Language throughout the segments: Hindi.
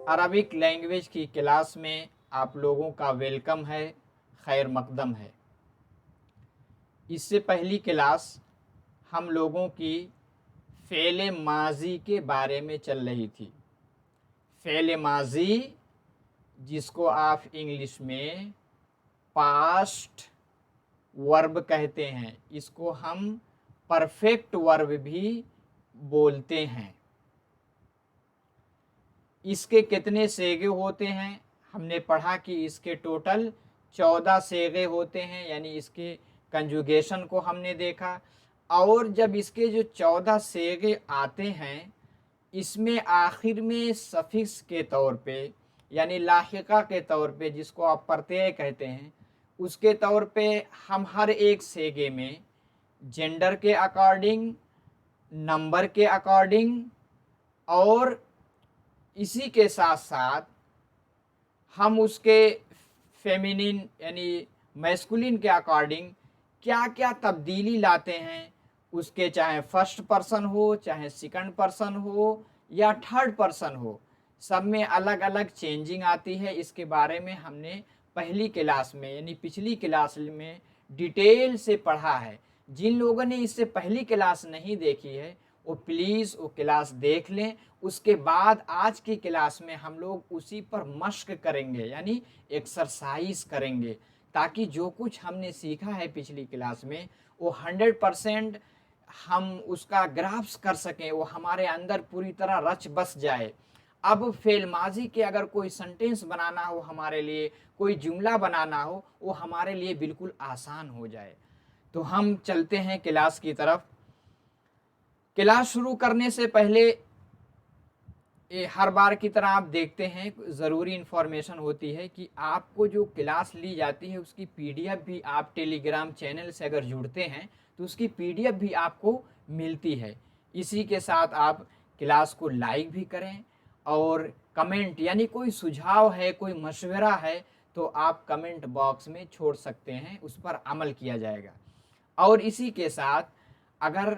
अरबिक लैंग्वेज की क्लास में आप लोगों का वेलकम है, खैर मकदम है। इससे पहली क्लास हम लोगों की फ़ेल माज़ी के बारे में चल रही थी। फ़ेल माज़ी जिसको आप इंग्लिश में पास्ट वर्ब कहते हैं, इसको हम परफेक्ट वर्ब भी बोलते हैं। इसके कितने सेगे होते हैं? हमने पढ़ा कि इसके टोटल 14 सेगे होते हैं, यानी इसके कंजुगेशन को हमने देखा। और जब इसके जो 14 सेगे आते हैं, इसमें आखिर में सफिक्स के तौर पे यानी लाहिका के तौर पे, जिसको आप प्रत्यय कहते हैं, उसके तौर पे हम हर एक सेगे में जेंडर के अकॉर्डिंग, नंबर के अकॉर्डिंग और इसी के साथ साथ हम उसके फेमिनिन यानी मैस्कुलिन के अकॉर्डिंग क्या क्या तब्दीली लाते हैं, उसके चाहे फर्स्ट पर्सन हो, चाहे सेकंड पर्सन हो या थर्ड पर्सन हो, सब में अलग अलग चेंजिंग आती है। इसके बारे में हमने पहली क्लास में यानी पिछली क्लास में डिटेल से पढ़ा है। जिन लोगों ने इससे पहली क्लास नहीं देखी है वो प्लीज़ वो क्लास देख लें। उसके बाद आज की क्लास में हम लोग उसी पर मश्क करेंगे यानी एक्सरसाइज करेंगे, ताकि जो कुछ हमने सीखा है पिछली क्लास में वो 100% हम उसका ग्राफ्स कर सकें, वो हमारे अंदर पूरी तरह रच बस जाए। अब फेल माजी के अगर कोई सेंटेंस बनाना हो हमारे लिए, कोई जुमला बनाना हो, वो हमारे लिए बिल्कुल आसान हो जाए। तो हम चलते हैं क्लास की तरफ। क्लास शुरू करने से पहले हर बार की तरह आप देखते हैं ज़रूरी इन्फॉर्मेशन होती है कि आपको जो क्लास ली जाती है उसकी पीडीएफ भी, आप टेलीग्राम चैनल से अगर जुड़ते हैं तो उसकी पीडीएफ भी आपको मिलती है। इसी के साथ आप क्लास को लाइक भी करें और कमेंट यानी कोई सुझाव है, कोई मशवरा है तो आप कमेंट बॉक्स में छोड़ सकते हैं, उस पर अमल किया जाएगा। और इसी के साथ अगर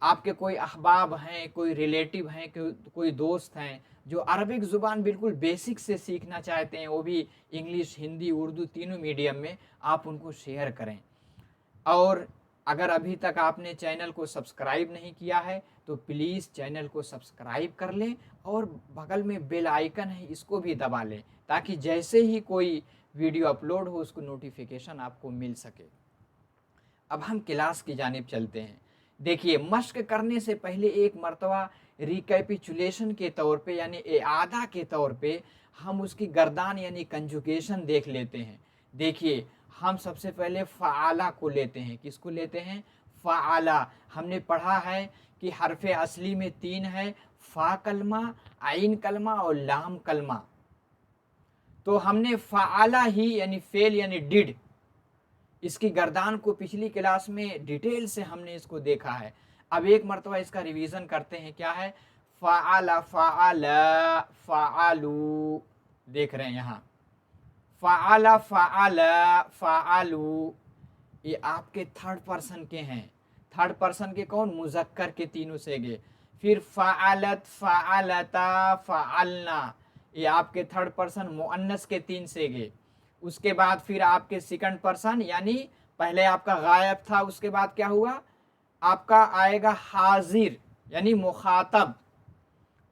आपके कोई अहबाब हैं, कोई रिलेटिव हैं, कोई दोस्त हैं जो अरबिक ज़ुबान बिल्कुल बेसिक से सीखना चाहते हैं, वो भी इंग्लिश, हिंदी, उर्दू तीनों मीडियम में, आप उनको शेयर करें। और अगर अभी तक आपने चैनल को सब्सक्राइब नहीं किया है तो प्लीज़ चैनल को सब्सक्राइब कर लें और बगल में बेल आइकन है इसको भी दबा लें, ताकि जैसे ही कोई वीडियो अपलोड हो उसको नोटिफिकेशन आपको मिल सके। अब हम क्लास की जानिब चलते हैं। देखिए, मश्क करने से पहले एक मर्तबा रिकैपिचुलेशन के तौर पे यानी इआदा के तौर पे हम उसकी गर्दान यानी कंजुगेशन देख लेते हैं। देखिए, हम सबसे पहले फ़आला को लेते हैं। किसको लेते हैं? फ़आला। हमने पढ़ा है कि हरफ़े असली में 3 है, फ़ा कलमा, आइन कलमा और लाम कलमा। तो हमने फ़आला ही यानी फ़ेल यानी डिड, इसकी गर्दान को पिछली क्लास में डिटेल से हमने इसको देखा है। अब एक मर्तबा इसका रिवीजन करते हैं। क्या है? फ़आला, फ़आला, फ़आलू। देख रहे हैं यहाँ फ़आला, फ़आला, फ़आलू, ये आपके थर्ड पर्सन के हैं। थर्ड पर्सन के कौन? मुज़क्कर के तीनों सेगे। फिर फ़आलत, फ़आलता, फ़आलना, ये आपके थर्ड पर्सन मुअन्नस के 3 सेगे। उसके बाद फिर आपके सेकंड पर्सन यानी पहले आपका गायब था, उसके बाद क्या हुआ? आपका आएगा हाजिर यानी मुखातब।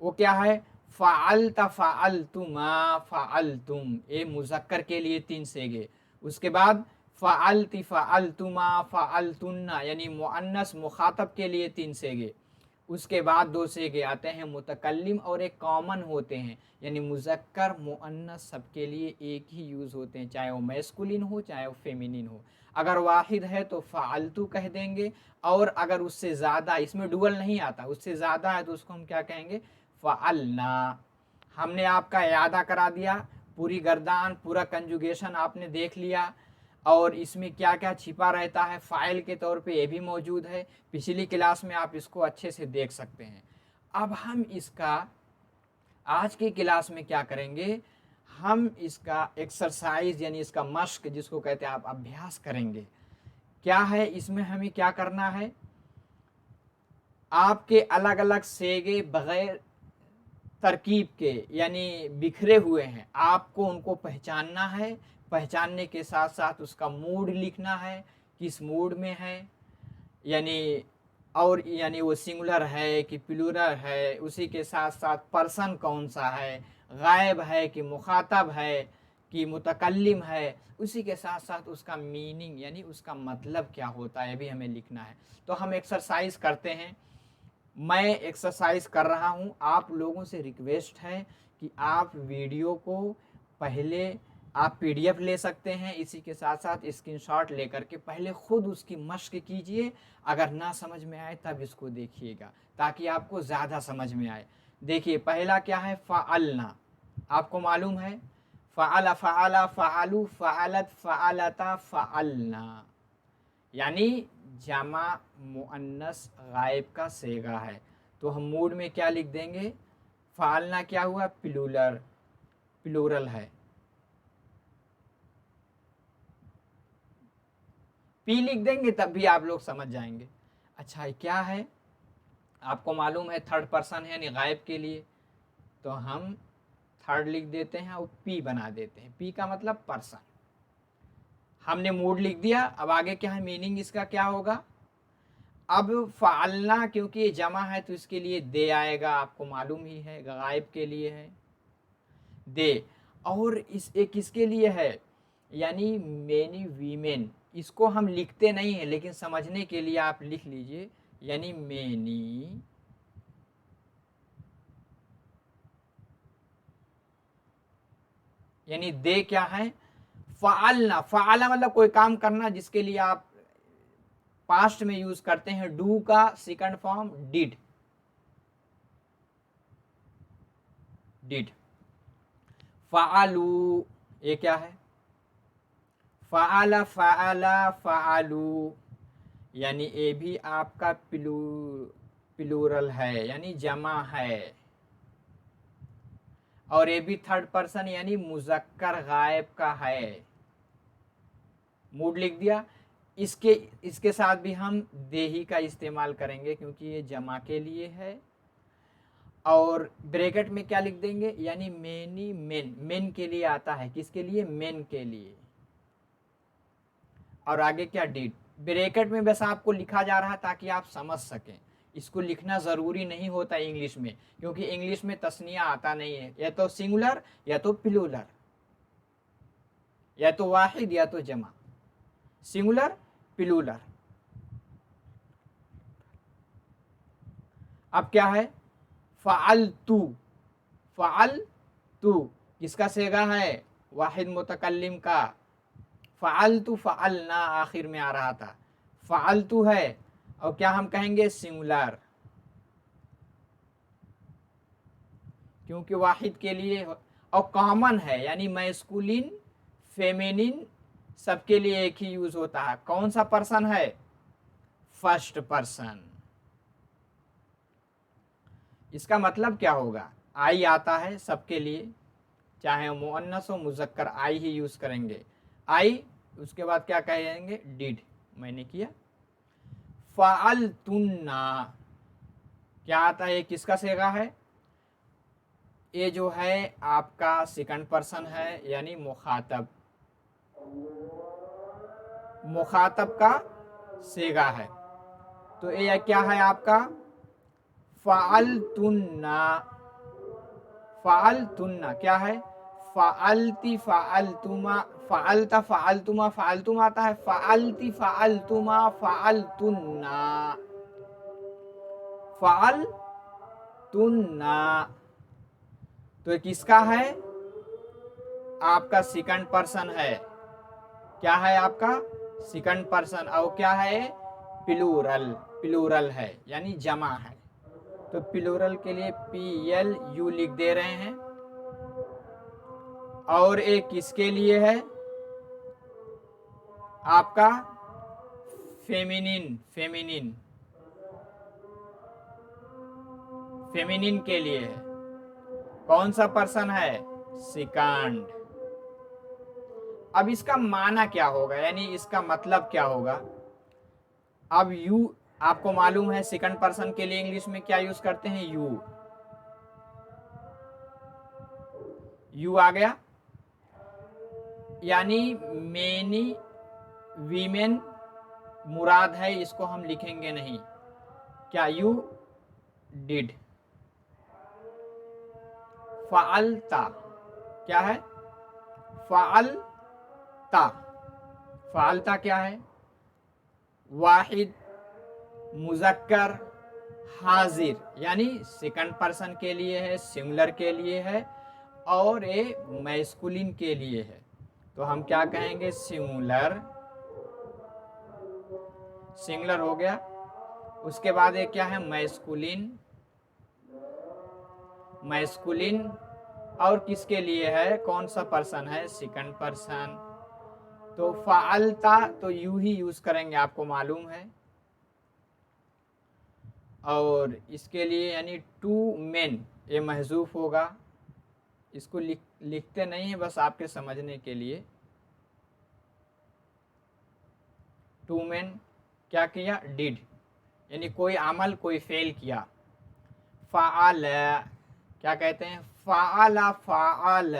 वो क्या है? फ़अलता, फ़अलतुमा, फ़अलतुम, ये मुज़क्कर के लिए 3 सेगे। उसके बाद फ़अलती, फ़अलतुमा, फ़अलतुन्ना यानी मुअन्नस मुखातब के लिए 3 सेगे। उसके बाद 2 सेगे आते हैं मुतकल्लिम और एक कॉमन होते हैं, यानी मुज़क्कर मुअन्नस सबके लिए एक ही यूज़ होते हैं, चाहे वो मैस्कुलिन हो चाहे वो फेमिनिन हो। अगर वाहिद है तो फ़अलतु कह देंगे, और अगर उससे ज़्यादा, इसमें डुअल नहीं आता, उससे ज़्यादा है तो उसको हम क्या कहेंगे? फ़अलना। हमने आपका यादा करा दिया, पूरी गर्दान, पूरा कंजुगेशन आपने देख लिया, और इसमें क्या क्या छिपा रहता है फ़ाइल के तौर पे ये भी मौजूद है। पिछली क्लास में आप इसको अच्छे से देख सकते हैं। अब हम इसका आज की क्लास में क्या करेंगे? हम इसका एक्सरसाइज यानी इसका मश्क जिसको कहते हैं, आप अभ्यास करेंगे। क्या है इसमें? हमें क्या करना है? आपके अलग अलग सेगे बगैर तरकीब के यानी बिखरे हुए हैं, आपको उनको पहचानना है। पहचानने के साथ साथ उसका मूड लिखना है, किस मूड में है, यानी और यानी वो सिंगुलर है कि प्लूरल है, उसी के साथ साथ पर्सन कौन सा है, गायब है कि मुखातब है कि मुतकल्लिम है, उसी के साथ साथ उसका मीनिंग यानी उसका मतलब क्या होता है, भी हमें लिखना है। तो हम एक्सरसाइज करते हैं, मैं एक्सरसाइज कर रहा हूँ, आप लोगों से रिक्वेस्ट है कि आप वीडियो को पहले आप पीडीएफ ले सकते हैं, इसी के साथ साथ स्क्रीनशॉट लेकर के पहले खुद उसकी मश्क कीजिए। अगर ना समझ में आए तब इसको देखिएगा ताकि आपको ज़्यादा समझ में आए। देखिए पहला क्या है, फ़अलना, आपको मालूम है फ़अला फ़अला फ़अलू फ़अलत फ़अलता फ़अलना, यानी जमा मुअन्नस गायब का सेगा है। तो हम मूड में क्या लिख देंगे, फ़अलना क्या हुआ, प्लूरल, प्लूरल है। पी लिख देंगे तब भी आप लोग समझ जाएंगे। अच्छा क्या है, आपको मालूम है थर्ड पर्सन है यानी गायब के लिए, तो हम थर्ड लिख देते हैं और पी बना देते हैं। पी का मतलब पर्सन। हमने मूड लिख दिया, अब आगे क्या है, मीनिंग इसका क्या होगा। अब फ़अलना क्योंकि ये जमा है तो इसके लिए दे आएगा, आपको मालूम ही है, गायब के लिए है दे। और इस एक किसके लिए है, यानी मैनी वीमेन, इसको हम लिखते नहीं है लेकिन समझने के लिए आप लिख लीजिए, यानी मैनी यानी दे क्या है, फ़अलना, फ़अला मतलब कोई काम करना जिसके लिए आप पास्ट में यूज करते हैं, डू का सेकंड फॉर्म डिड, डिड। फ़अलू ये क्या है, फ़अला फ़अला फ़अलू, यानी ये भी आपका प्लूरल है यानी जमा है, और ये भी थर्ड पर्सन यानी मुज़क्कर गायब का है। मूड लिख दिया। इसके साथ भी हम दे ही का इस्तेमाल करेंगे क्योंकि ये जमा के लिए है, और ब्रैकेट में क्या लिख देंगे, यानी मेनी मेन, मेन के लिए आता है, किसके लिए, मेन के लिए। और आगे क्या, डिड। ब्रैकेट में बस आपको लिखा जा रहा है ताकि आप समझ सकें, इसको लिखना ज़रूरी नहीं होता इंग्लिश में, क्योंकि इंग्लिश में तस्निया आता नहीं है, या तो सिंगुलर या तो प्लूरल, या तो वाहिद या तो जमा, सिंगुलर प्लूरल। अब क्या है, फ़अलतू, फ़अलतू किसका सेगा है, वाहिद मुतकल्लिम का। फ़अलतू फ़अलना आखिर में आ रहा था, फ़अलतू है, और क्या हम कहेंगे, सिंगुलर, क्योंकि वाहिद के लिए, और कॉमन है यानी मैस्कुलिन फेमिनिन सबके लिए एक ही यूज होता है। कौन सा पर्सन है, फर्स्ट पर्सन। इसका मतलब क्या होगा, आई आता है सबके लिए, चाहे मुअन्नस हो मुज़क्कर, आई ही यूज करेंगे, आई। उसके बाद क्या कहेंगे, डिड, मैंने किया। फ़अलतुन्ना क्या आता है, किसका सेगा है, ये जो है आपका सेकंड पर्सन है यानी मुखातब, मुखातब का सेगा है। तो ये क्या है आपका, फ़अलतुन्ना, फ़अलतुन्ना क्या है, फ़अलती फ़अलतुमा, फ़अलता फ़अलतुमा, फ़अलतुमा आता है, फ़अलती फ़अलतुमा फ़अलतुन्ना, फ़अलतुन्ना। तो ये किसका है, आपका सेकंड पर्सन है, क्या है आपका सेकंड पर्सन, और क्या है, प्लूरल, प्लूरल है यानी जमा है। तो प्लूरल के लिए PLU लिख दे रहे हैं। और एक किसके लिए है, आपका फेमिनिन, फेमिनिन, फेमिनिन के लिए है। कौन सा पर्सन है, सेकंड। अब इसका माना क्या होगा, यानी इसका मतलब क्या होगा। अब यू, आपको मालूम है सेकंड पर्सन के लिए इंग्लिश में क्या यूज करते हैं, यू। यू आ गया, यानी मेनी वीमेन मुराद है, इसको हम लिखेंगे नहीं। क्या? You did. फ़अलता क्या है? फ़अलता। फ़अलता क्या है? वाहिद, मुज़क्कर, हाजिर, यानी सेकंड पर्सन के लिए है, सिंगुलर के लिए है, और ये मैस्कुलिन के लिए है। तो हम क्या कहेंगे? सिंगुलर। सिंगुलर हो गया। उसके बाद ये क्या है? मैस्कुलिन। मैस्कुलिन और किसके लिए है? कौन सा पर्सन है? Second person. तो फ़अलता तो यू ही यूज करेंगे, आपको मालूम है। और इसके लिए यानी टू मेन, ये महजूफ होगा। इसको लिखते नहीं है, बस आपके समझने के लिए। टू मेन क्या किया? डिड, यानी कोई अमल, कोई फेल किया। फ़अल क्या कहते हैं? फ़अला, फ़अल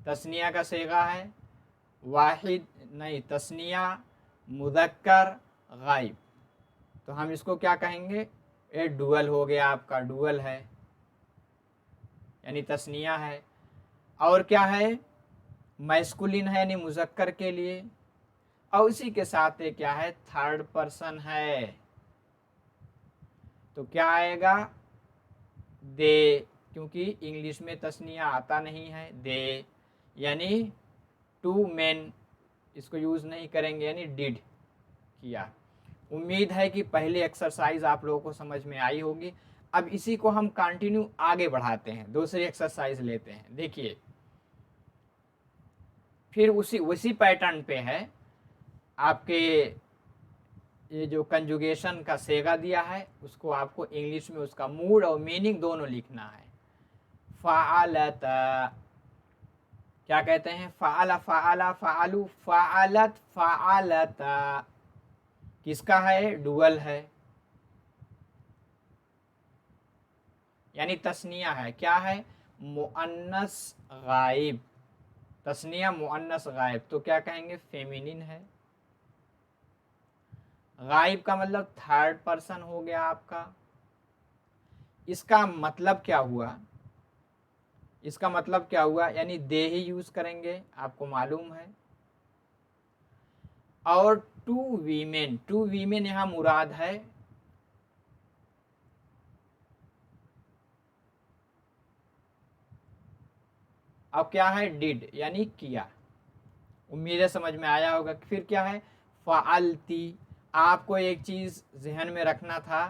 तस्निया का सेगा है। वाहिद नहीं, तस्निया, मुज़क्कर, गायब। तो हम इसको क्या कहेंगे? ये डुअल हो गया, आपका डुअल है, यानी तस्निया है। और क्या है? मैस्कुलिन है, यानी मुज़क्कर के लिए। और इसी के साथ ये क्या है? थर्ड पर्सन है। तो क्या आएगा? दे, क्योंकि इंग्लिश में तस्निया आता नहीं है। दे, यानी टू मेन, इसको यूज़ नहीं करेंगे, यानी डिड किया। उम्मीद है कि पहले एक्सरसाइज आप लोगों को समझ में आई होगी। अब इसी को हम कंटिन्यू आगे बढ़ाते हैं, दूसरी एक्सरसाइज लेते हैं। देखिए, फिर उसी पैटर्न पे है। आपके ये जो कंजुगेशन का सेगा दिया है, उसको आपको इंग्लिश में उसका मूड और मीनिंग दोनों लिखना है। फ़अलत क्या कहते हैं? फ़अला, फ़अला, फ़अलू, फ़अलत, फ़अलत किसका है? डुअल है, यानी तस्निया है। क्या है? मुअन्नस गायब। तस्निया मुअन्नस गायब, तो क्या कहेंगे? फेमिनिन है। गायब का मतलब थर्ड पर्सन हो गया आपका। इसका मतलब क्या हुआ? इसका मतलब क्या हुआ? यानी दे ही यूज करेंगे, आपको मालूम है। और टू वीमेन, टू वीमेन यहां मुराद है। अब क्या है? डिड, यानी किया। उम्मीद है समझ में आया होगा। फिर क्या है? फ़अलती। आपको एक चीज जहन में रखना था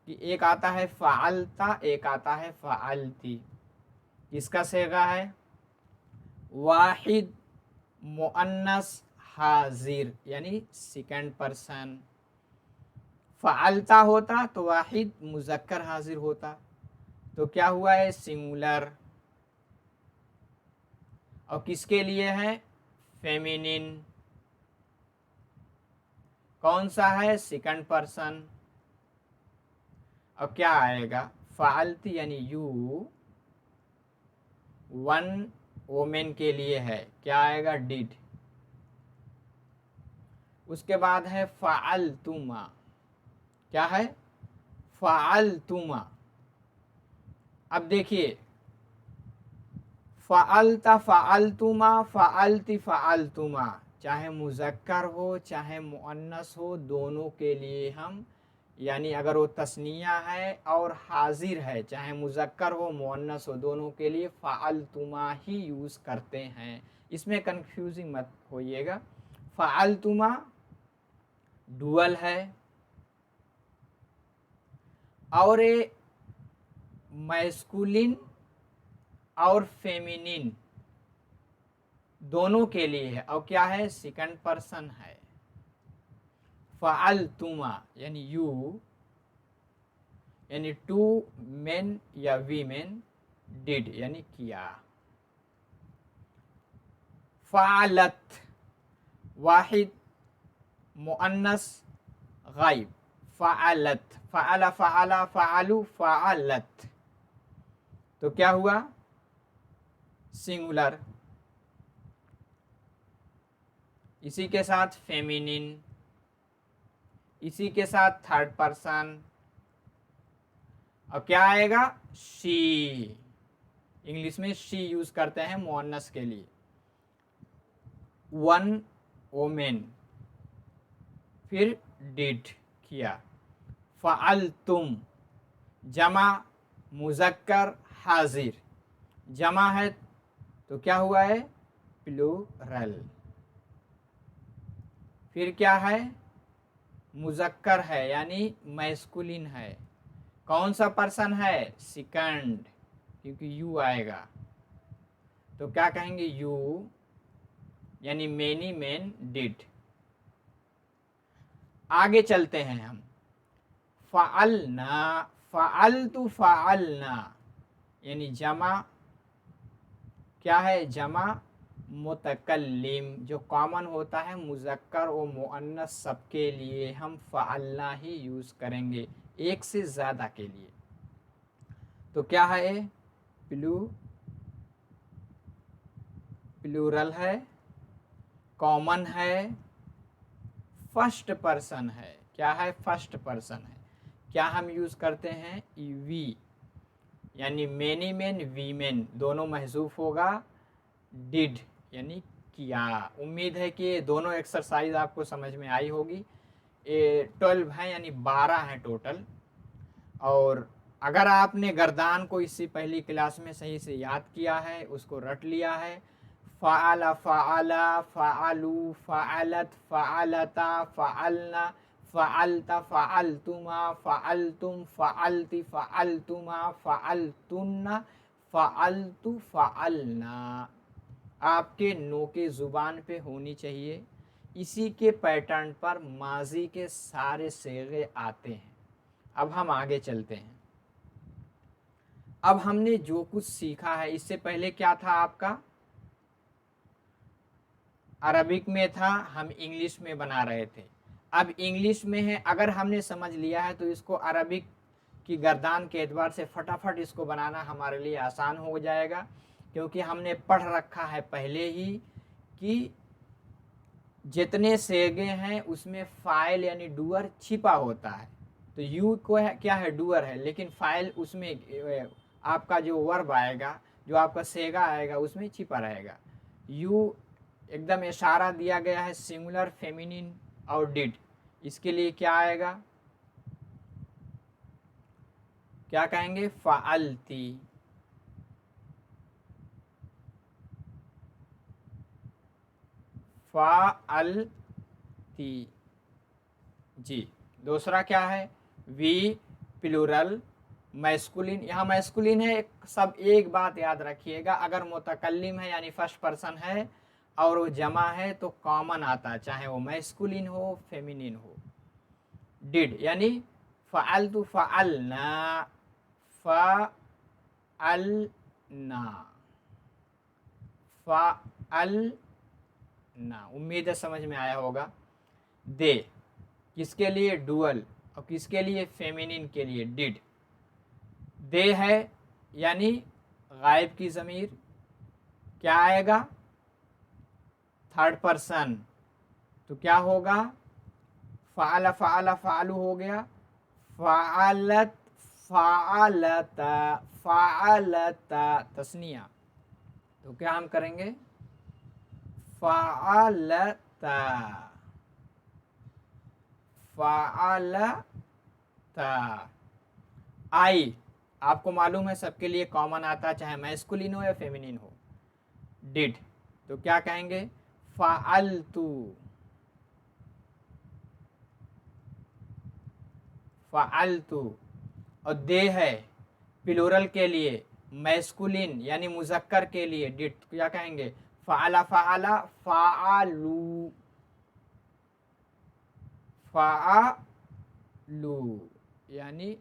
कि एक आता है फ़अलता, एक आता है फ़अलती। किसका सेगा है? वाहिद, मुअन्नस, हाजिर, यानी सेकंड पर्सन। फ़अलता होता तो वाहिद मुज़क्कर हाजिर होता, तो क्या हुआ है? सिंगुलर। और किसके लिए है? फेमिनिन। कौन सा है? Second person. अब क्या आएगा? फ़अलती यानी यू, वन वोमेन के लिए है। क्या आएगा? डिड। उसके बाद है फ़अलतुमा। क्या है? फ़अलतुमा। अब देखिए, फ़अलता, फ़अलतुमा, फ़अलती, फ़अलतुमा, चाहे मुज़क्कर हो चाहे मुअन्नस हो, दोनों के लिए हम, यानी अगर वो तस्निया है और हाजिर है, चाहे मुज़क्कर हो मुअन्नस हो, दोनों के लिए फ़अलतुमा ही यूज़ करते हैं। इसमें कंफ्यूजिंग मत होइएगा। फ़अलतुमा डुअल है, और ये मैस्कुलिन और फेमिनिन दोनों के लिए है। और क्या है? सेकंड पर्सन है। फ़अलतुमा यानी यू, यानी टू मेन या वीमेन डिड, यानी किया। फ़अलत वाहिद, मुअन्नस, गायब। फ़अलत, फ़अला, फ़अला, फ़अलू, फ़अलत, तो क्या हुआ? सिंगुलर, इसी के साथ फेमिनिन, इसी के साथ थर्ड पर्सन। अब क्या आएगा? शी। इंग्लिश में शी यूज करते हैं मुअन्नस के लिए। वन वोमेन, फिर डिड किया। फ़अलतुम जमा मुज़क्कर हाजिर, जमा है तो क्या हुआ है? प्लूरल। फिर क्या है? मुज़क्कर है यानी मैस्कुलिन है। कौन सा पर्सन है? सेकंड, क्योंकि यू आएगा तो क्या कहेंगे? यू, यानी मेनी मेन डिड। आगे चलते हैं हम। फ़अलना, फ़अलतु फ़अलना, यानी जमा क्या है? जमा मुतकल्लिम, जो कॉमन होता है मुज़क्कर और मुअन्नस सबके लिए हम फ़अलना ही यूज़ करेंगे, एक से ज़्यादा के लिए। तो क्या है? प्लूरल है, कॉमन है, फर्स्ट पर्सन है। क्या है? फर्स्ट पर्सन है। क्या हम यूज़ करते हैं? वी, यानी मेनी मेन वीमेन दोनों महजूफ होगा। डिड यानी किया। उम्मीद है कि ये दोनों एक्सरसाइज आपको समझ में आई होगी। ये 12 है यानी 12 है टोटल। और अगर आपने गर्दान को इससे पहली क्लास में सही से याद किया है, उसको रट लिया है, फ़अला फ़अला फ़अलू फ़अलत फ़अलता फ़अलना फ़अलता फ़अलतुमा फ़अलतुम फ़अलति फ़अलतुमा फ़अलतुन्ना फ़अलतु फ़अलना, आपके नो के ज़ुबान पे होनी चाहिए। इसी के पैटर्न पर माजी के सारे सेगे आते हैं। अब हम आगे चलते हैं। अब हमने जो कुछ सीखा है, इससे पहले क्या था आपका? अरबिक में था, हम इंग्लिश में बना रहे थे। अब इंग्लिश में है, अगर हमने समझ लिया है तो इसको अरबिक की गर्दान के एतबार से फटाफट इसको बनाना हमारे लिए आसान हो जाएगा, क्योंकि हमने पढ़ रखा है पहले ही कि जितने सेगे हैं उसमें फाइल यानी डूअर छिपा होता है। तो यू को है, क्या है? डूअर है, लेकिन फाइल उसमें आपका जो वर्ब आएगा, जो आपका सेगा आएगा उसमें छिपा रहेगा। यू एकदम इशारा दिया गया है सिंगुलर, फेमिनिन और डिड। इसके लिए क्या आएगा? क्या कहेंगे? फ़अलती, फ़अलती जी। दूसरा क्या है? We plural masculine. यहाँ मैस्कुलिन है, सब एक बात याद रखिएगा, अगर मुतकल्लिम है यानी फर्स्ट पर्सन है और वो जमा है तो कॉमन आता है, चाहे वो मैस्कुलिन हो फेमिनिन हो। डिड यानी फ़अलतु फ़अलना फ़अलना फ़अलना। उम्मीद है समझ में आया होगा। दे किसके लिए? डुअल। और किसके लिए? फेमिनिन के लिए डिड। दे है यानी गायब की ज़मीर, क्या आएगा? Third person. तो क्या होगा? फ़अला फ़अला फ़अलू हो गया। फ़अलत फ़अलता फ़अलता तस्निया। तो क्या हम करेंगे? फ़अलता फ़अलता। आई आपको मालूम है सबके लिए कॉमन आता है, चाहे मैस्कुलिन हो या फेमिनिन हो। डिड, तो क्या कहेंगे? फ़अलतु फ़अलतु। और दे है प्लूरल के लिए, मैस्कुलिन यानी मुज़क्कर के लिए डिड, तो क्या कहेंगे? फ़अला फ़अला फ़अलू फ़अलू यानी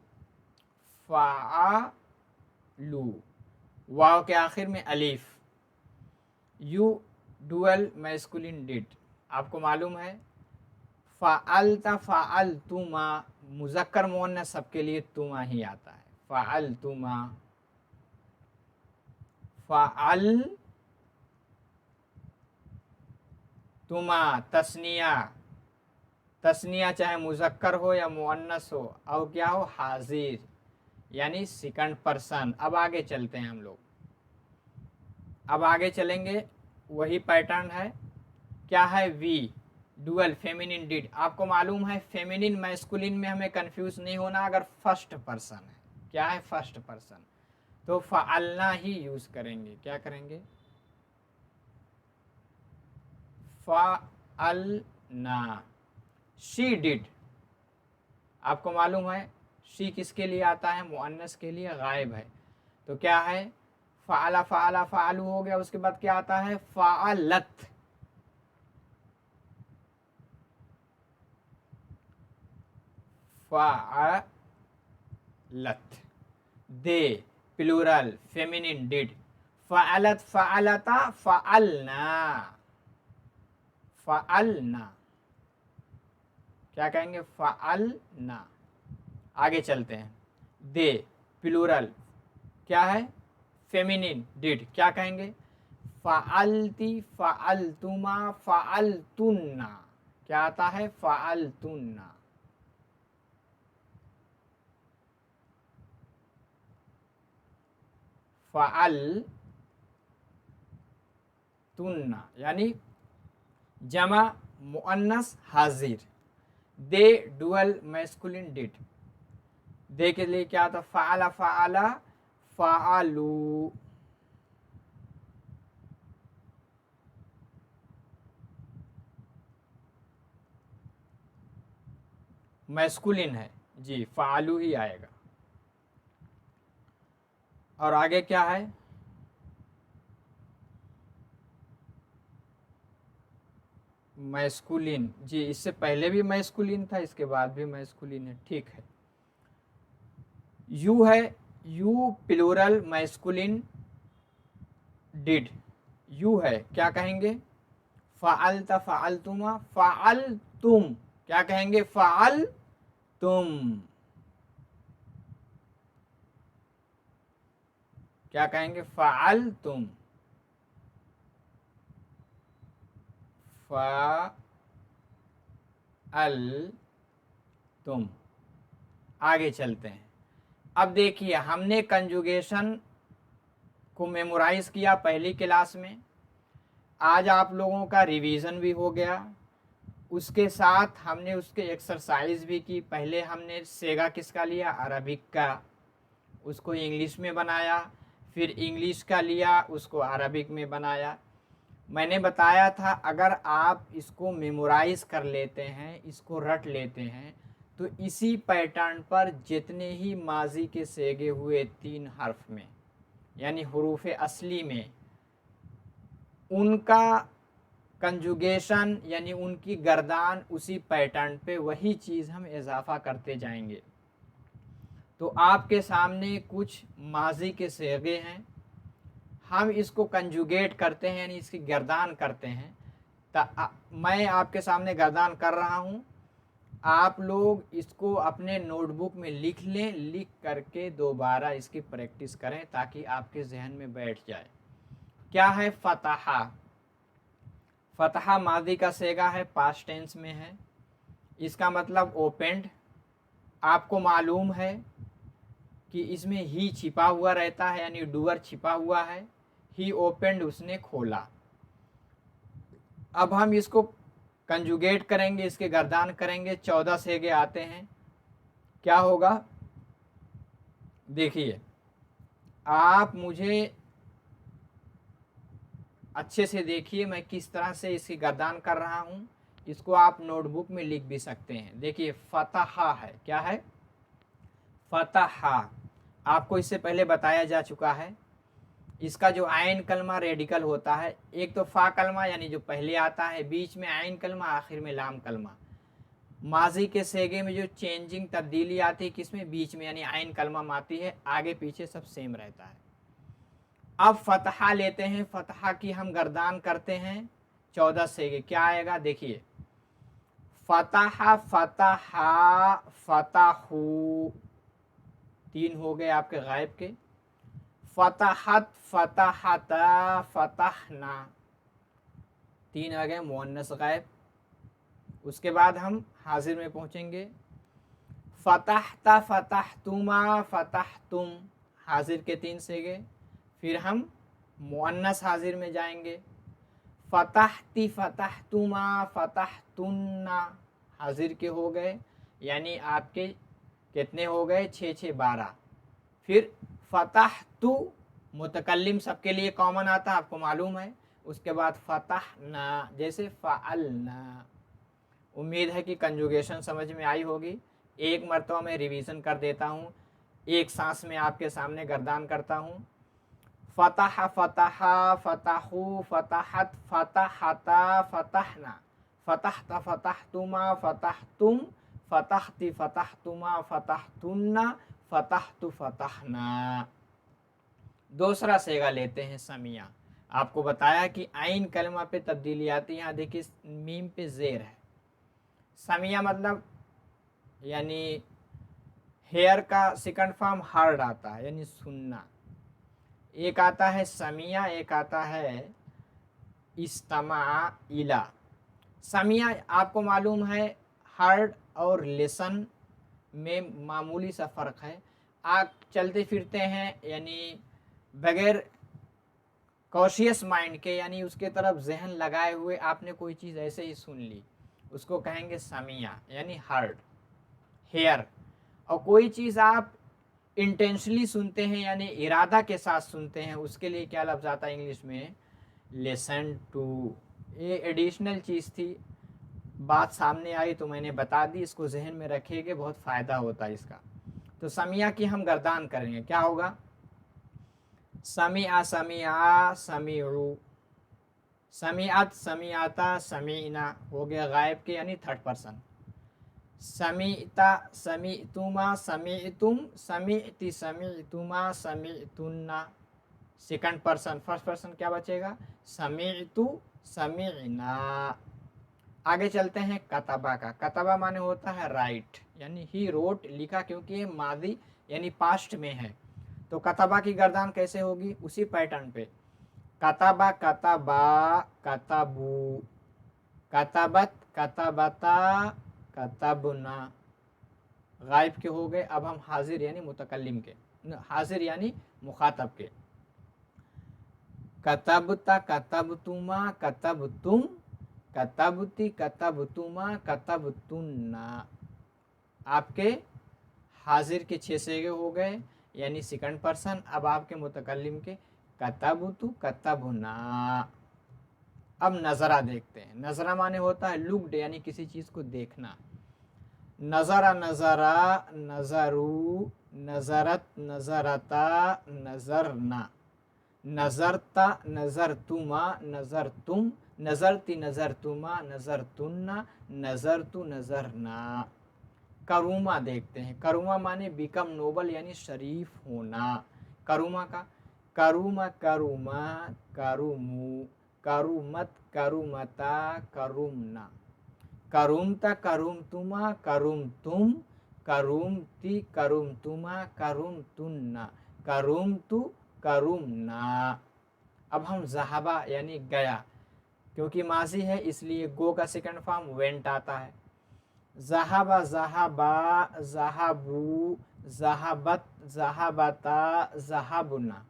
फ़अलू। वाव के आखिर में Alif. You dual masculine did, आपको मालूम है। फ़अलता फ़अलतुमा, मुज़क्कर मुअन्नस सबके लिए तुमा ही आता है। फ़अलतुमा फ़अल तुमा, तस्निया, तस्निया चाहे मुज़क्कर हो या मुअन्नस हो, और क्या हो, हाजिर, यानी सेकंड पर्सन। अब आगे चलते हैं हम लोग, अब आगे चलेंगे, वही पैटर्न है। क्या है, वी, डुअल फेमिनिन डिड। आपको मालूम है फेमिनिन मैस्कुलिन में हमें कंफ्यूज नहीं होना अगर फर्स्ट पर्सन है। क्या है, फर्स्ट पर्सन, तो फ़अलना ही यूज करेंगे। क्या करेंगे, फ़अलना। शी डिड, आपको मालूम है शी किसके लिए आता है, मुअन्नस के लिए, गायब है। तो क्या है, फ़अला फ़अला फ़अलू हो गया, उसके बाद क्या आता है, फ़अलत, फ़अलत। दे, प्लूरल फेमिनिन डिड। फ़अलत, फ़अलता, फ़अलना, फ़अलना। क्या कहेंगे, फ़अलना। आगे चलते हैं, दे प्लूरल क्या है, फेमिनिन डिड। क्या कहेंगे, फ़अलती, फ़अलतुमा, फ़अलतुन्ना। क्या आता है, फ़अलतुन्ना। फ़अलतुन्ना यानी जमा मुअन्नस हाजिर। दे डुअल मैस्कुलिन डिड। दे के लिए क्या था, फ़अला फ़अला फ़अलू। मैस्कुलिन है जी, फ़अलू ही आएगा। और आगे क्या है, मैस्कुलिन जी, इससे पहले भी मैस्कुलिन था, इसके बाद भी मैस्कुलिन है, ठीक है। यू है, you plural masculine did, you है, क्या कहेंगे, फ़अलता, फ़अलतुमा, फ़अलतुम। क्या कहेंगे, फ़अलतुम। क्या कहेंगे, फ़अलतुम, फ़अलतुम। आगे चलते हैं। अब देखिए, हमने कंजुगेशन को मेमोराइज किया पहली क्लास में, आज आप लोगों का रिवीजन भी हो गया, उसके साथ हमने उसके एक्सरसाइज भी की। पहले हमने सेगा किसका लिया, अरबिक का, उसको इंग्लिश में बनाया, फिर इंग्लिश का लिया, उसको अरबिक में बनाया। मैंने बताया था अगर आप इसको मेमोराइज कर लेते हैं, इसको रट लेते हैं, तो इसी पैटर्न पर जितने ही माजी के सेगे हुए 3 हर्फ में, यानी हुरूफ असली में, उनका कंजुगेशन यानी उनकी गर्दान उसी पैटर्न पे, वही चीज़ हम इजाफा करते जाएंगे। तो आपके सामने कुछ माजी के सेगे हैं, हम इसको कंजुगेट करते हैं यानी इसकी गर्दान करते हैं। मैं आपके सामने गर्दान कर रहा हूँ, आप लोग इसको अपने नोटबुक में लिख लें, लिख करके दोबारा इसकी प्रैक्टिस करें ताकि आपके जहन में बैठ जाए। क्या है, फतहा। फतहा मादी का सेगा है, पास्ट टेंस में है, इसका मतलब ओपेंड। आपको मालूम है कि इसमें ही छिपा हुआ रहता है, यानी डूअर छिपा हुआ है। ही ओपेंड, उसने खोला। अब हम इसको कंजुगेट करेंगे, इसके गर्दान करेंगे। 14 सेगे आते हैं। क्या होगा, देखिए, आप मुझे अच्छे से देखिए मैं किस तरह से इसकी गर्दान कर रहा हूँ। इसको आप नोटबुक में लिख भी सकते हैं। देखिए, फतहा है, क्या है, फतहा। आपको इससे पहले बताया जा चुका है। इसका जो आयन कलमा रेडिकल होता है, एक तो फा कलमा यानी जो पहले आता है, बीच में आयन कलमा, आखिर में लाम कलमा। माजी के सेगे में जो चेंजिंग तब्दीली आती है किसमें, बीच में, यानी आयन कलमा आती है, आगे पीछे सब सेम रहता है। अब फतहा लेते हैं, फतहा की हम गर्दान करते हैं 14 सेगे। क्या आएगा, देखिए, फतहा, फतहा, फतहू, 3 हो गए आपके गायब के। फतहत, फतहता, फतहना, 3 आ गए मुअन्नस गायब। उसके बाद हम हाजिर में पहुंचेंगे। फतहता, फतहतुमा, फतहतुम, हाजिर के 3 सेगे। फिर हम मुअन्नस हाजिर में जाएंगे। फतहती, फतहतुमा, फतहतुन्ना, हाजिर के हो गए, यानी आपके कितने हो गए, 6 6 12। फिर फतहतु, मुतकल्लिम सबके लिए कॉमन आता है, आपको मालूम है। उसके बाद फतहना, जैसे फ़अलना। उम्मीद है कि कंजुगेशन समझ में आई होगी। एक मरतबा मैं रिवीजन कर देता हूँ, एक सांस में आपके सामने गर्दान करता हूँ। फतह, फतहा, फतहु, फतहत, फतहता, फतहना, फतहत, फतहतुमा, फतहतुम, फतहती, फतहतुमा, फतहतुन्ना, फतहतु, फतहना। दूसरा सेगा लेते हैं समिया। आपको बताया कि आइन कलमा पे तब्दीली आती है। यहाँ देखिए मीम पे जेर है। समिया मतलब यानी हेयर का सेकंड फॉर्म हर्ड आता है, यानी सुनना। एक आता है समिया, एक आता है इस्तमा इला। समिया आपको मालूम है हर्ड और लिसन में मामूली सा फ़र्क है। आप चलते फिरते हैं, यानी बगैर कॉशियस माइंड के, यानी उसके तरफ जहन लगाए हुए आपने कोई चीज़ ऐसे ही सुन ली, उसको कहेंगे समिया, यानी हर्ड हेयर। और कोई चीज़ आप इंटेंशनली सुनते हैं, यानी इरादा के साथ सुनते हैं, उसके लिए क्या लफ्ज़ आता है इंग्लिश में, लिसन टू। ये एडिशनल चीज़ थी, बात सामने आई तो मैंने बता दी, इसको जहन में रखिएगा, बहुत फ़ायदा होता है इसका। तो समिया की हम गर्दान करेंगे, क्या होगा, समिया, समिया, समीउ, समियात, समियाता, समीना, हो गया गायब के, यानी थर्ड पर्सन। समीता, समीतुमा, समीतुम, समीति, समीतुमा, समीतुन्ना, सेकंड पर्सन। फर्स्ट पर्सन क्या बचेगा, समीतु, समीना। आगे चलते हैं कतबा का। कतबा माने होता है राइट, यानी ही रोट, लिखा, क्योंकि ये मादी यानी पास्ट में है। तो कतबा की गर्दान कैसे होगी, उसी पैटर्न पे। कतबा, कतबा, कतबू, कतबत, कतबता, कतबना, गायब के हो गए। अब हम हाजिर यानी मुतकल्लिम के, हाजिर यानी मुखातब के। कतबता, कतबतुमा, कतबतुम, कतबती, कतबतुमा, कतबतुन्ना, आपके हाजिर के 6 सेगे हो गए, यानी सेकंड पर्सन। अब आपके मुतकल्लिम के कतबतु, कतबना। अब नज़रा देखते हैं। नज़रा माने होता है लुक्ड, यानी किसी चीज़ को देखना। नज़रा, नज़रा, नज़रू, नज़रत, नज़रता, नज़रना, नज़रता, नज़रतुमा, नज़रतुम, नज़रती, नज़रतुमा, नज़रतुन्ना, नज़रतु, नज़रना। करूमा देखते हैं। करूमा माने बिकम नोबल, यानी शरीफ होना। करूमा का करूमा, करूमा, करूमू, करूमत, करूमता, करूमना, करूमता, करूमतुमा, करूमतुम, करूमती, करूमतुमा, करूमतुन्ना, करूमतु, करूमना। अब हम ज़हाबा यानी गया, क्योंकि माजी है इसलिए गो का सेकंड फॉर्म वेंट आता है। ज़हाबा, ज़हाबा, ज़हाबू, ज़हाबत, ज़हाबता, ज़हाबुना,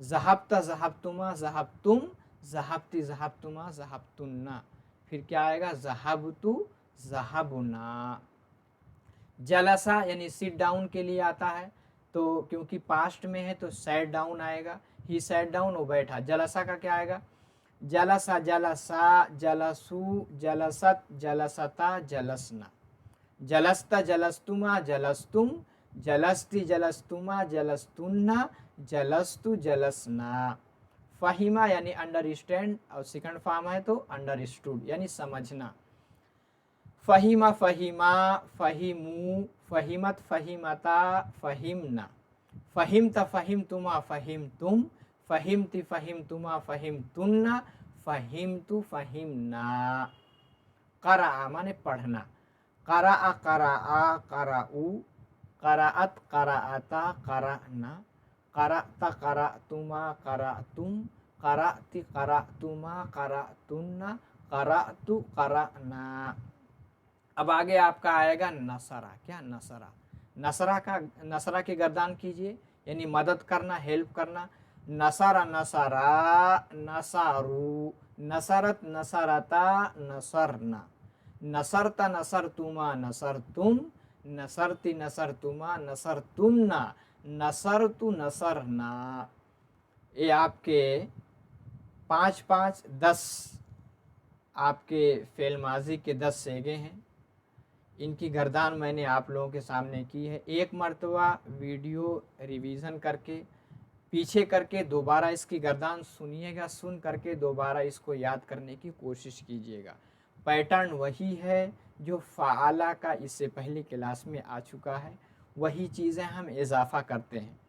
ज़हाबता, ज़हाबतुमा, ज़हाबतुम, ज़हाबती, ज़हाबतुमा, ज़हाबतुन्ना। फिर क्या आएगा, ज़हाबतु, ज़हाबुना। जलसा यानी सिट डाउन के लिए आता है, तो क्योंकि पास्ट में है तो सैट डाउन आएगा। ही सैट डाउन, वो बैठा। जलसा का क्या आएगा, जलसा, जलसा, जलसू, जलसत, जलसता, जलसना, जलस्ता, जलस्तुमा, जलस्तुम, जलस्ती, जलस्तुमा, जलस्तुन्ना, जलस्तु, जलसना। फ़हिमा यानी अंडरस्टैंड, और सेकंड फॉर्म है तो अंडरस्टूड, यानी समझना। फ़हिमा, फ़हिमा, फ़हिमू, फ़हिमत, फ़हिमता, फ़हिमना, फ़हिमता, फ़हिमतुमा, फ़हिमतुम, फ़हिमती, फ़हिमतुमा, फ़हिमतुन्ना, फ़हिमतु, फ़हिमना। क़राअ माने पढ़ना। क़राअ, क़राअ, क़राऊ, क़राअत, क़राअता, क़राअना, क़रअत क़रअतुमा क़रअतुम क़रअति क़रअतुमा क़रअतुन्ना क़रअतु क़रअना। अब आगे आपका आएगा नसरा। क्या नसरा? नसरा की गर्दान कीजिए, यानी मदद करना, हेल्प करना। नसरा नसरा नसरू, नसरत नसरता नसरना, नसरता नसरतुमा नसरतुम, नसरती नसरतुमा नसरतुन्ना, नसरतु नसरना। ये आपके 5 5 10 आपके फेल माजी के 10 सेगे हैं। इनकी गर्दान मैंने आप लोगों के सामने की है। एक मर्तबा वीडियो रिवीज़न करके पीछे करके दोबारा इसकी गर्दान सुनिएगा, सुन करके दोबारा इसको याद करने की कोशिश कीजिएगा। पैटर्न वही है जो फ़आला का इससे पहली क्लास में आ चुका है, वही चीज़ें हम इजाफ़ा करते हैं।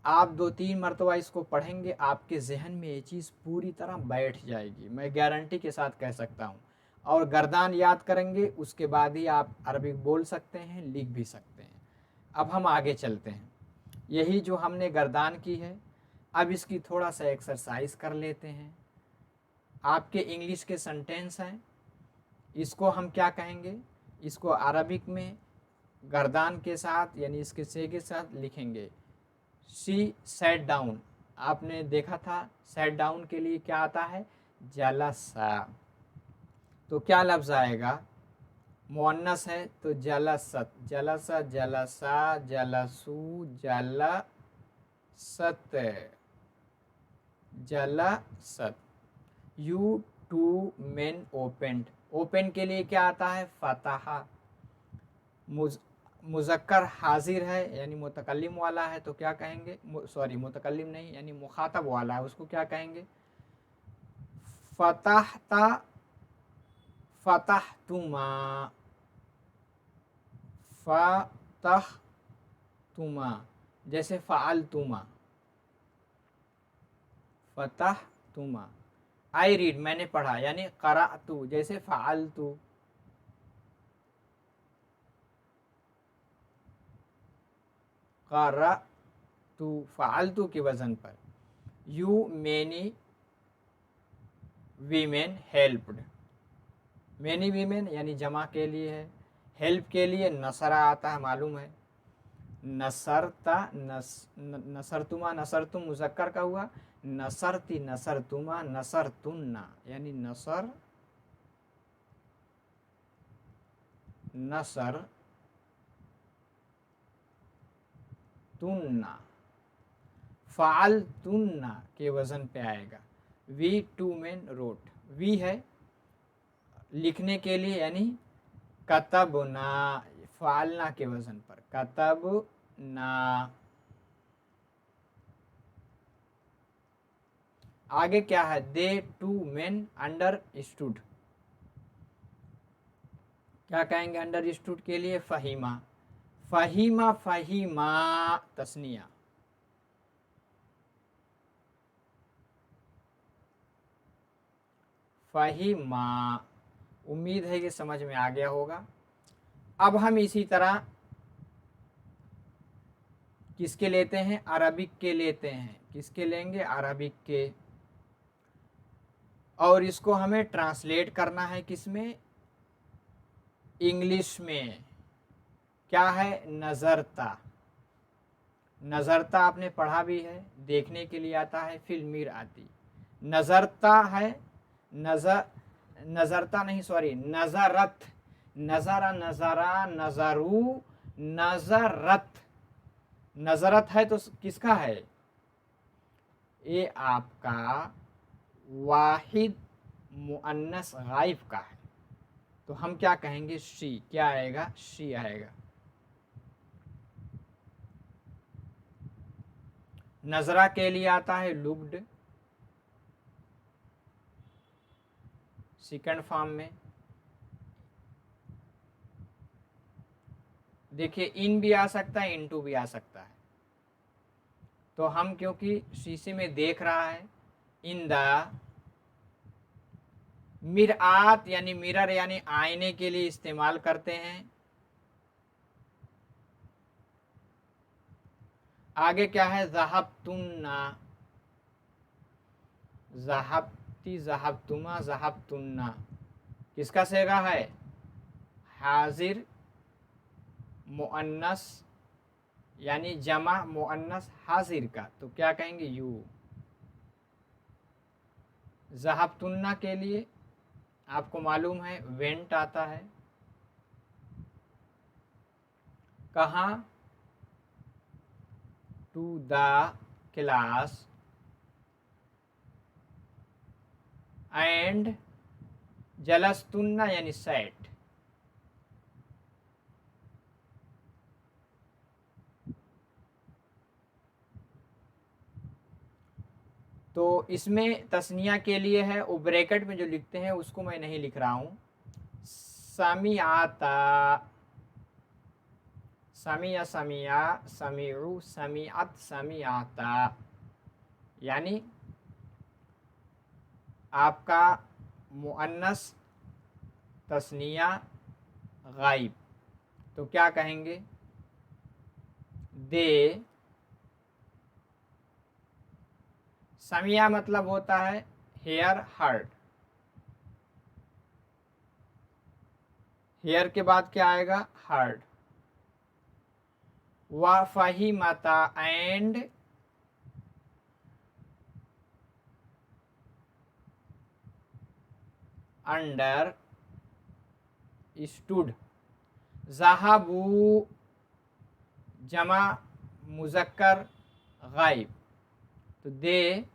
आप 2-3 मरतबा इसको पढ़ेंगे, आपके जहन में ये चीज़ पूरी तरह बैठ जाएगी, मैं गारंटी के साथ कह सकता हूँ। और गर्दान याद करेंगे, उसके बाद ही आप अरबिक बोल सकते हैं, लिख भी सकते हैं। अब हम आगे चलते हैं। यही जो हमने गर्दान की है, अब इसकी थोड़ा सा एक्सरसाइज कर लेते हैं। आपके इंग्लिश के सेंटेंस हैं, इसको हम क्या कहेंगे, इसको अरबिक में गर्दान के साथ यानी इसके से के साथ लिखेंगे। शी सैट डाउन, आपने देखा था सैट डाउन के लिए क्या आता है, जलसा। तो क्या लफ्ज़ आएगा, मुअन्नस है तो जलसत, जलसा जलसा जलसू जलसत जलसत। You two men opened, open के लिए क्या आता है, फतहा। मुज़क्कर हाजिर है यानी मुतकल्लिम वाला है तो क्या कहेंगे, सॉरी मुतकल्लिम नहीं यानी मुखातब वाला है, उसको क्या कहेंगे, फतहता फतहतुमा, फतहतुमा। जैसे फ़अलतुमा, फतहतुमा। आई रीड, मैंने पढ़ा, यानी क़रअतु, जैसे फ़अलतु। क़रअतु फ़अलतु के वज़न पर। You many women helped, many women यानी जमा के लिए है, हेल्प के लिए नसरा आता है, मालूम है। नसरता नसरतुमा, नसरतुम मुज़क्कर का हुआ, नसरती नसरतुमा नसरतुन्ना, यानी नसर नसर तुन्ना, फ़अलतुन्ना के वज़न पे आएगा। We two men wrote, we है लिखने के लिए यानी कतबना, फ़अलना के वज़न पर कतबना। आगे क्या है, दे टू मेन अंडरस्टूड, क्या कहेंगे अंडरस्टूड के लिए, फ़हीमा। फ़हीमा फ़हीमा तस्निया, फ़हीमा। उम्मीद है कि समझ में आ गया होगा। अब हम इसी तरह किसके लेते हैं, अरबिक के लेते हैं। किसके लेंगे, अरबिक के। और इसको हमें ट्रांसलेट करना है किसमें, इंग्लिश में। क्या है, नज़रता। नज़रता आपने पढ़ा भी है, देखने के लिए आता है, फिल्मीर आती। नज़रता है, नज़रता नहीं, सॉरी नज़रत, नज़रा नज़रा नज़रू नज़रत। नज़रत है तो किसका है, ये आपका वाहिद मुअन्नस गायब का है, तो हम क्या कहेंगे, शी। क्या आएगा, शी आएगा। नजरा के लिए आता है लुक्ड, सेकंड फॉर्म में। देखिए इन भी आ सकता है, इनटू भी आ सकता है। तो हम क्योंकि शीशे में देख रहा है, इन द मिरआत यानी मिरर यानी आईने के लिए इस्तेमाल करते हैं। आगे क्या है, ज़हबतुन्ना, ज़हबती, ज़हबतुमा, ज़हबतुन्ना, किसका सेगा है, हाजिर मुअन्नस यानी जमा मुअन्नस हाजिर का, तो क्या कहेंगे, यू। ज़हबतुन्ना के लिए आपको मालूम है वेंट आता है, कहाँ, टू द क्लास, एंड जलस्तुन्ना यानी सैट। तो इसमें तस्निया के लिए है, वो ब्रैकेट में जो लिखते हैं उसको मैं नहीं लिख रहा हूँ। समियाता, समिया, समिया, समीउ, समियात, समियाता, यानी आपका मुअन्नस तस्निया गायब, तो क्या कहेंगे, दे। समिया मतलब होता है हेयर, हर्ड, हेयर के बाद क्या आएगा, हर्ड। व फहीमता, एंड अंडर स्टूड। ज़हाबू जमा मुज़क्कर गायब, तो दे।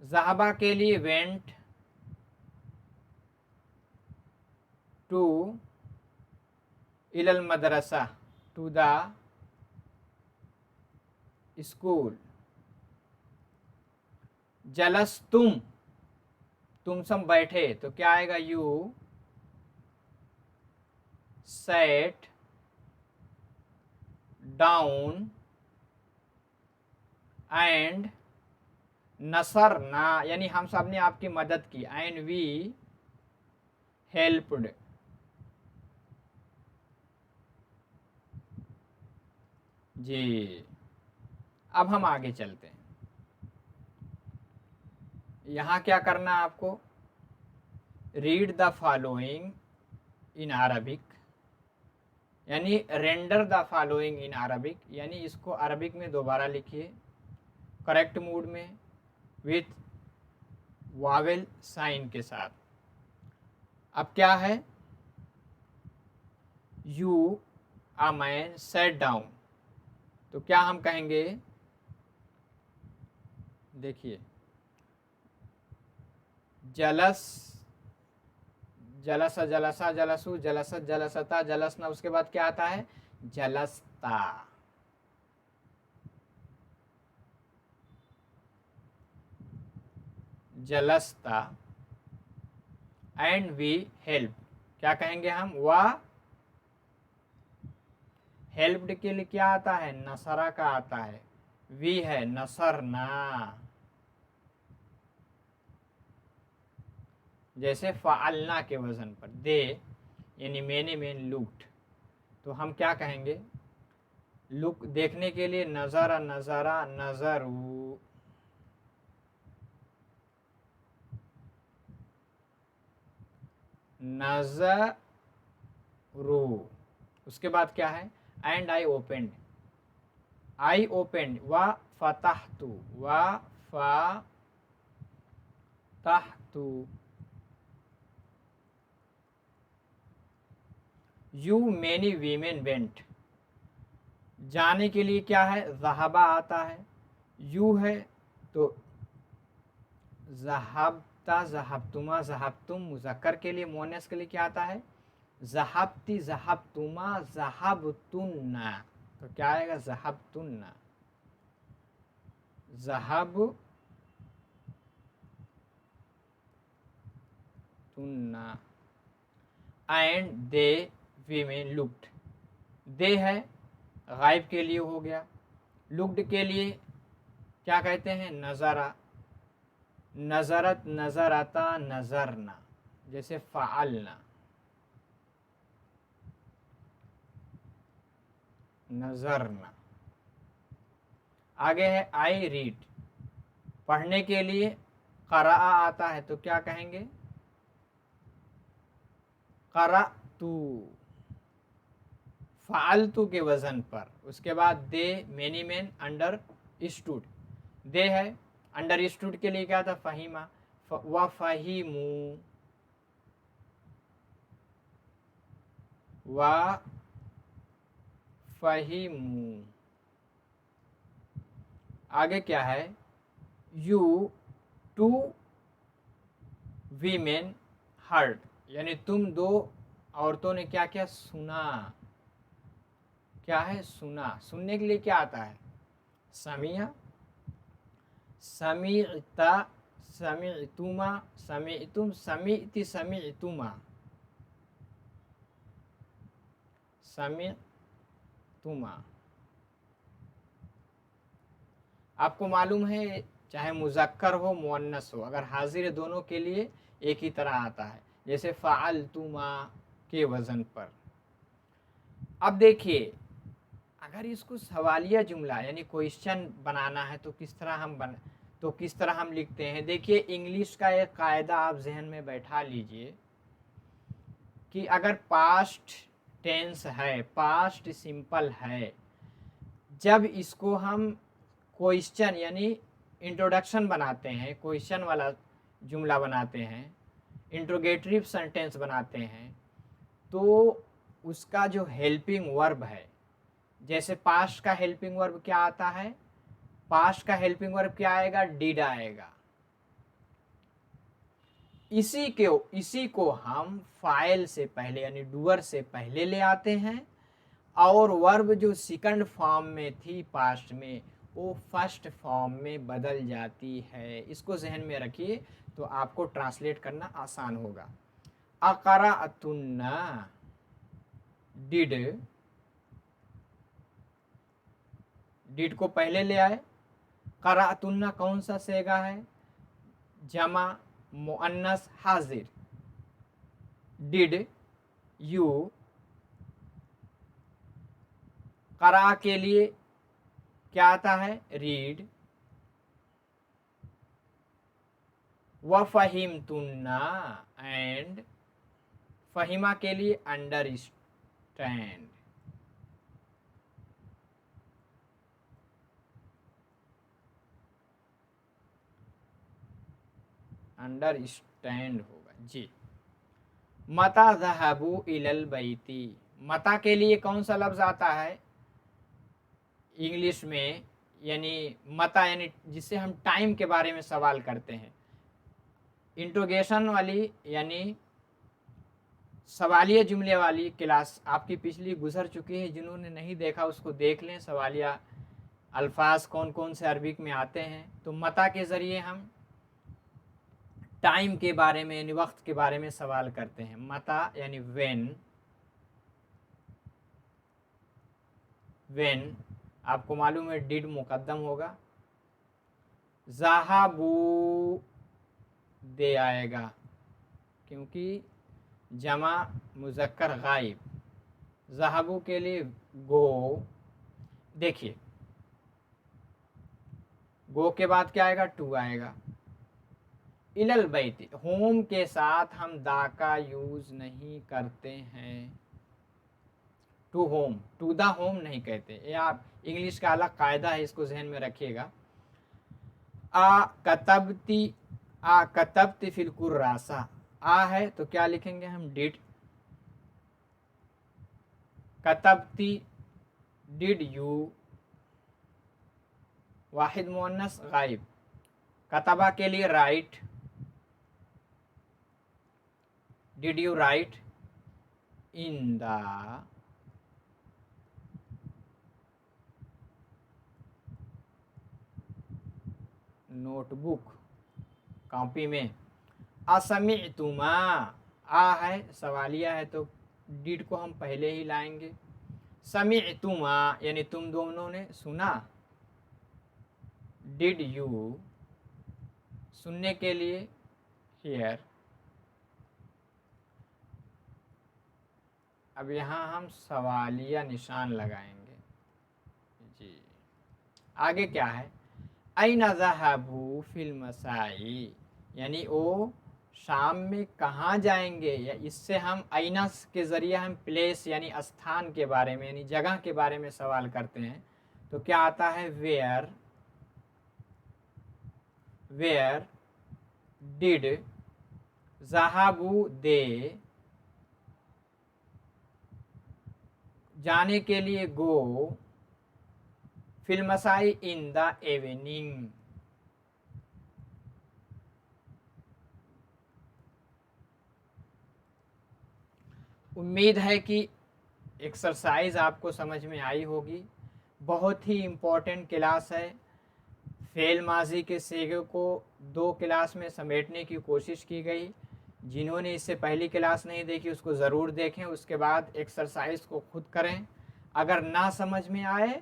ज़हाबा के लिए वेंट, टू इलल मदरसा, टू द स्कूल। जलस तुम सब बैठे, तो क्या आएगा, यू सैट डाउन, एंड नसरना यानी हम सब ने आपकी मदद की, एंड वी हेल्प्ड। जी, अब हम आगे चलते हैं। यहाँ क्या करना है आपको, read the following in Arabic, यानी render the following in Arabic, यानी इसको अरबिक में दोबारा लिखिए करेक्ट मूड में विथ वावेल साइन के साथ। अब क्या है, you a man set down, तो क्या हम कहेंगे, देखिए, जलस, जलस, जलसा, जलसु, जलसत, जलसता, जलसना, उसके बाद क्या आता है, जलस्ता। जलस्ता, एंड वी हेल्प, क्या कहेंगे हम, वह हेल्प्ड के लिए क्या आता है, नसरा का आता है, वी है नसरना, जैसे फ़अलना के वजन पर, दे यानी मैंने मेन लुक्ड, तो हम क्या कहेंगे, लुक देखने के लिए, नज़रा, नज़रा, नज़रू, नज़रू, उसके बाद क्या है, and I opened, I opened, व फतहतु, व फतहतु, यू मैनी वीमेन वेंट, जाने के लिए क्या है, ज़हाबा आता है, यू है तो ज़हाबता, ज़हाबतुमा, ज़हाबतुम, मुज़क्कर के लिए, मोनस के लिए क्या आता है, ज़हाबती, ज़हाबतुमा, ज़हाबतुन्ना, तो क्या आएगा, ज़हाबतुन्ना, ज़हाबतुन्ना, एंड दे वीमेन लुक्ड, दे है गायब के लिए हो गया, लुक्ड के लिए क्या कहते हैं, नज़रा, नज़रत, नज़रता, नज़रना, जैसे फ़अलना। नजरना। आगे है आई रीड, पढ़ने के लिए क़रा आता है तो क्या कहेंगे, क़रअतु, फ़अलतु के वजन पर। उसके बाद दे, मेनी मैन, अंडर स्टूड। दे है, अंडर स्टूड के लिए क्या था, फ़हीमा, व फ़हीमू, व फ़हीमू। आगे क्या है, यू टू वीमेन हर्ड, यानी तुम दो औरतों ने क्या क्या सुना। क्या है, सुना। सुनने के लिए क्या आता है, समिया, समीता, समीतुमा, समीतुम, समीति, समीतुमा, समीतुमा। आपको मालूम है चाहे मुज़क्कर हो मुअन्नस हो, अगर हाजिर दोनों के लिए एक ही तरह आता है, जैसे फ़अलतुमा के वज़न पर। अब देखिए, अगर इसको सवालिया जुमला यानी क्वेश्चन बनाना है तो किस तरह हम लिखते हैं। देखिए, इंग्लिश का एक कायदा आप जहन में बैठा लीजिए कि अगर पास्ट टेंस है, पास्ट सिंपल है, जब इसको हम क्वेश्चन यानी इंट्रोडक्शन बनाते हैं, क्वेश्चन वाला जुमला बनाते हैं, इंट्रोगेटिव सेंटेंस बनाते हैं, तो उसका जो हेल्पिंग वर्ब है, जैसे पास्ट का हेल्पिंग वर्ब क्या आता है, पास्ट का हेल्पिंग वर्ब क्या आएगा, डिड आएगा। इसी को हम फाइल से पहले यानी डूअर से पहले ले आते हैं, और वर्ब जो सेकंड फॉर्म में थी पास्ट में, वो फर्स्ट फॉर्म में बदल जाती है। इसको जहन में रखिए तो आपको ट्रांसलेट करना आसान होगा। अक़रअतुन्ना, डिड को पहले ले आए। क़रअतुन्ना कौन सा सेगा है, जमा मुअन्नस हाजिर। डिड यू, क़रा के लिए क्या आता है, रीड। व फ़हीमतुन्ना, एंड फ़हीमा के लिए अंडरस्टैंड। अंडरस्टैंड होगा जी। मता ज़हबू इलल बैती, मता के लिए कौन सा लफ्ज़ आता है इंग्लिश में, यानी मता यानी जिससे हम टाइम के बारे में सवाल करते हैं। इंट्रोगेशन वाली यानी सवालिया जुमले वाली क्लास आपकी पिछली गुजर चुकी है, जिन्होंने नहीं देखा उसको देख लें। सवालिया अल्फाज कौन कौन से अरबिक में आते हैं, तो मता के ज़रिए हम टाइम के बारे में यानी वक्त के बारे में सवाल करते हैं। मता यानी व्हेन आपको मालूम है डिड मुकद्दम होगा। ज़हाबू दे आएगा क्योंकि जमा मुज़क्कर गायब। ज़हाबू के लिए गो। देखिए, गो के बाद क्या आएगा, टू आएगा। इलल बैती, होम के साथ हम दा का यूज नहीं करते हैं। To home, to the home नहीं कहते। ये आप इंग्लिश का अलग कायदा है, इसको जहन में रखिएगा। आ कतबती फिल कुर्रासा, आ है तो क्या लिखेंगे हम, डिड। कतबती, डिड यू, वाहिद मुअन्नस गायब। कतबा के लिए right, did you right in the notebook, copy में। असमिअतुमा, आ है सवालिया है तो डिड को हम पहले ही लाएंगे। समिअतुमा यानी तुम दोनों ने सुना। डिड यू, सुनने के लिए हियर। अब यहाँ हम सवालिया निशान लगाएंगे। आगे क्या है, ऐना ज़हबू फिल मसाई, यानी वो शाम में कहाँ जाएंगे, या इससे हम ऐना के ज़रिए हम प्लेस यानी स्थान के बारे में यानी जगह के बारे में सवाल करते हैं। तो क्या आता है, वेयर डिड ज़हाबू दे, जाने के लिए गो, फिल मसाई इन द इवनिंग। उम्मीद है कि एक्सरसाइज आपको समझ में आई होगी। बहुत ही इम्पोर्टेंट क्लास है। फेल माजी के सेगे को 2 क्लास में समेटने की कोशिश की गई। जिन्होंने इससे पहली क्लास नहीं देखी उसको ज़रूर देखें, उसके बाद एक्सरसाइज को खुद करें। अगर ना समझ में आए,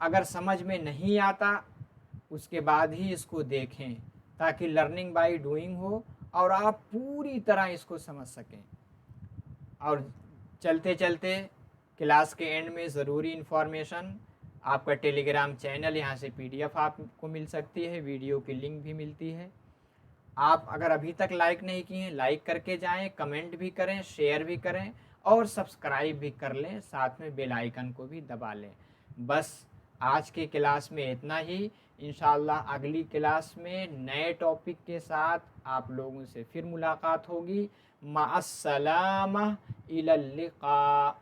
अगर समझ में नहीं आता, उसके बाद ही इसको देखें, ताकि लर्निंग बाय डूइंग हो और आप पूरी तरह इसको समझ सकें। और चलते चलते क्लास के एंड में ज़रूरी इन्फॉर्मेशन, आपका टेलीग्राम चैनल, यहाँ से PDF आपको मिल सकती है, वीडियो की लिंक भी मिलती है। आप अगर अभी तक लाइक नहीं किए हैं, लाइक करके जाएं, कमेंट भी करें, शेयर भी करें और सब्सक्राइब भी कर लें, साथ में बेल आइकन को भी दबा लें। बस आज के क्लास में इतना ही। इंशाअल्लाह अगली क्लास में नए टॉपिक के साथ आप लोगों से फिर मुलाकात होगी। माअस्सलामा, इलल लिक़ा।